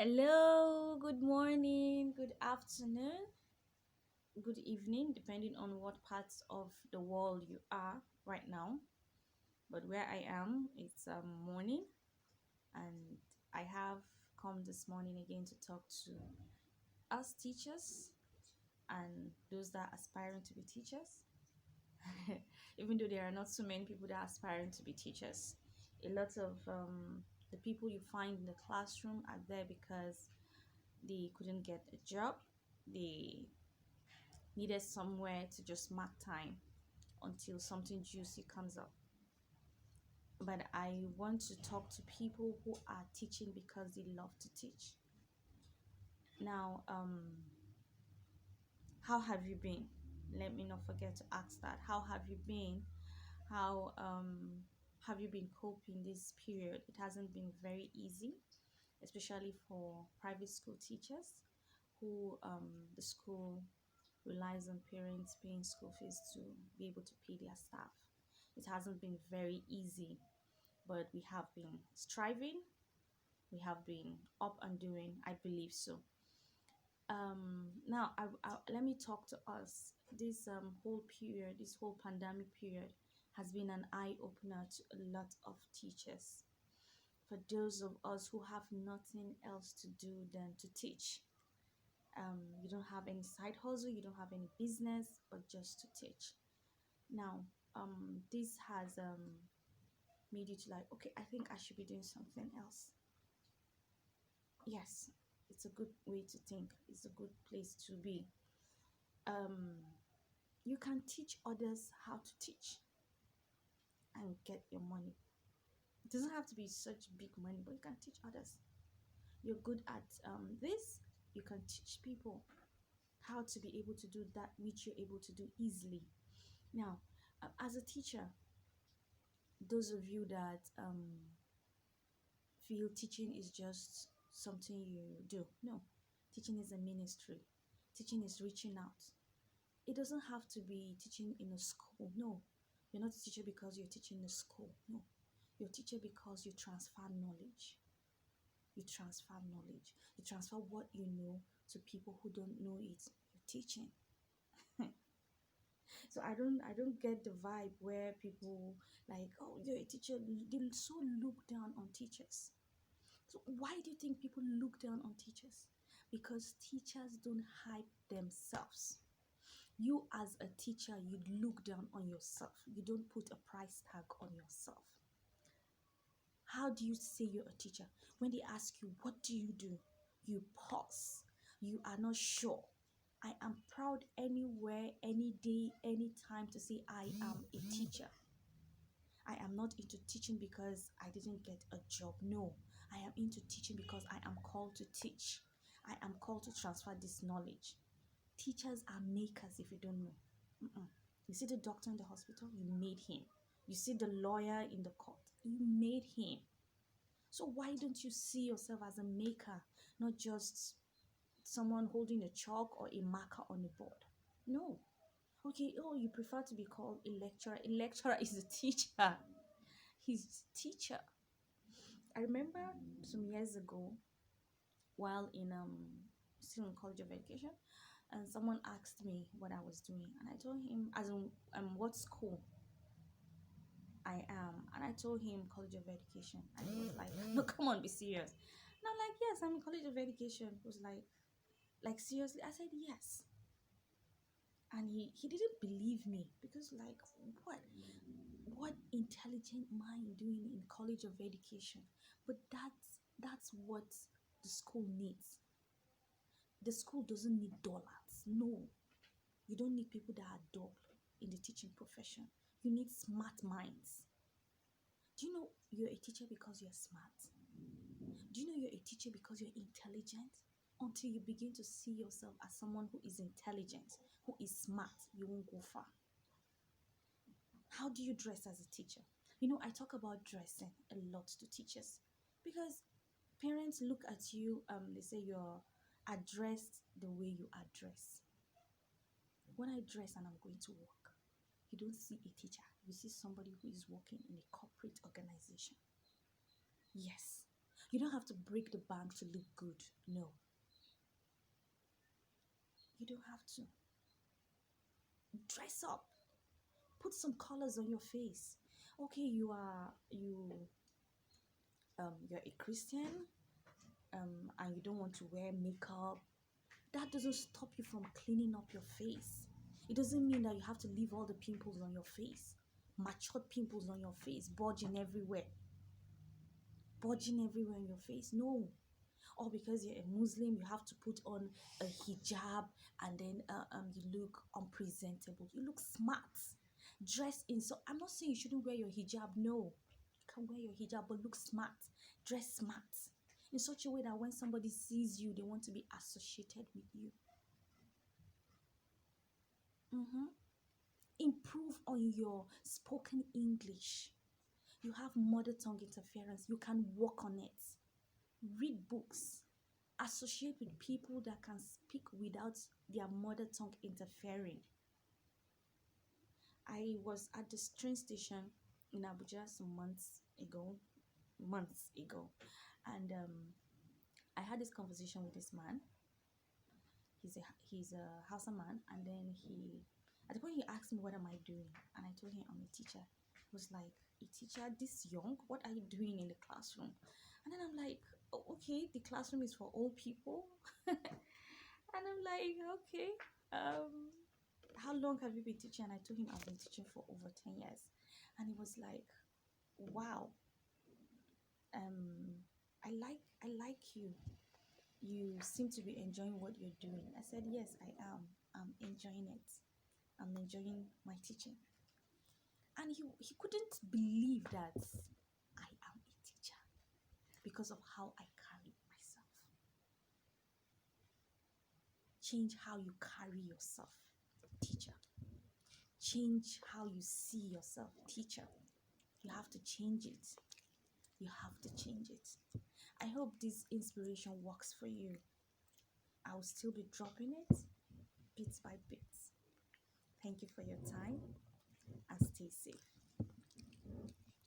Hello, good morning, good afternoon, good evening, depending on what parts of the world you are right now. But where I am, it's morning, and I have come this morning again to talk to us teachers and those that are aspiring to be teachers. Even though there are not so many people that are aspiring to be teachers, a lot of the people you find in the classroom are there because they couldn't get a job. They needed somewhere to just mark time until something juicy comes up. But I want to talk to people who are teaching because they love to teach. Now, how have you been? Let me not forget to ask that. How have you been? How have you been coping this period? It hasn't been very easy, especially for private school teachers who the school relies on parents paying school fees to be able to pay their staff. It hasn't been very easy, but we have been striving, we have been up and doing, I believe so. Now, let me talk to us. This whole period, this whole pandemic period, has been an eye opener to a lot of teachers. For those of us who have nothing else to do than to teach, you don't have any side hustle, you don't have any business, but just to teach. Now, this has made you to like, okay, I think I should be doing something else. Yes, it's a good way to think. It's a good place to be. Um, you can teach others how to teach and get your money. It doesn't have to be such big money, but you can teach others. You're good at this. You can teach people how to be able to do that which you're able to do easily. Now, as a teacher, those of you that feel teaching is just something you do. No, teaching is a ministry. Teaching is reaching out. It doesn't have to be teaching in a school. No, you're not a teacher because you're teaching in a school. No, you're a teacher because you transfer knowledge. You transfer knowledge. You transfer what you know to people who don't know it. You're teaching. So I don't get the vibe where people like, oh, you're a teacher. They so look down on teachers. So why do you think people look down on teachers? Because teachers don't hype themselves. You as a teacher, you look down on yourself. You don't put a price tag on yourself. How do you say you're a teacher? When they ask you, what do? You pause. You are not sure. I am proud anywhere, any day, any time to say I am a teacher. I am not into teaching because I didn't get a job. No, I am into teaching because I am called to teach. I am called to transfer this knowledge. Teachers are makers if you don't know. Mm-mm. You see the doctor in the hospital, you made him. You see the lawyer in the court, you made him. So why don't you see yourself as a maker, not just someone holding a chalk or a marker on a board? No. Okay, oh, you prefer to be called a lecturer. A lecturer is a teacher. He's a teacher. I remember some years ago while in still in College of Education, and someone asked me what I was doing, and I told him as in what school I am, and I told him College of Education, and he was like, "No, come on, be serious." And I'm like, "Yes, I'm in College of Education." He was like seriously? I said yes, and he didn't believe me because like what intelligent mind doing in College of Education? But that's what the school needs. The school doesn't need dollars. No, you don't need people that are dull in the teaching profession. You need smart minds. Do you know you're a teacher because you're smart? Do you know you're a teacher because you're intelligent? Until you begin to see yourself as someone who is intelligent, who is smart, you won't go far. How do you dress as a teacher? You know, I talk about dressing a lot to teachers because parents look at you, they say you're addressed the way you address. When I dress and I'm going to work, you don't see a teacher, you see somebody who is working in a corporate organization. Yes, You don't have to break the bank to look good. No, you don't have to. Dress up. Put some colors on your face. Okay, you're a Christian, and you don't want to wear makeup. That doesn't stop you from cleaning up your face. It doesn't mean that you have to leave all the pimples on your face, matured pimples on your face, bulging everywhere in your face. No. Or because you're a Muslim, you have to put on a hijab, and then you look unpresentable. You look smart. Dress in. So I'm not saying you shouldn't wear your hijab. No, you can wear your hijab, but look smart. Dress smart in such a way that when somebody sees you, they want to be associated with you. Improve on your spoken English. You have mother tongue interference. You can work on it. Read books. Associate with people that can speak without their mother tongue interfering. I was at this train station in Abuja some months ago, and I had this conversation with this man. He's a Hausa man, and then at the point he asked me what am I doing, and I told him I'm a teacher. He was like, a teacher this young? What are you doing in the classroom? And then I'm like, oh, okay, the classroom is for old people. And I'm like, okay, how long have you been teaching? And I told him I've been teaching for over 10 years. And he was like, wow, I like you. You seem to be enjoying what you're doing. I said, yes, I am. I'm enjoying it. I'm enjoying my teaching. And he couldn't believe that I am a teacher because of how I carry myself. Change how you carry yourself, teacher. Change how you see yourself, teacher. You have to change it. You have to change it. I hope this inspiration works for you. I will still be dropping it bit by bit. Thank you for your time and stay safe.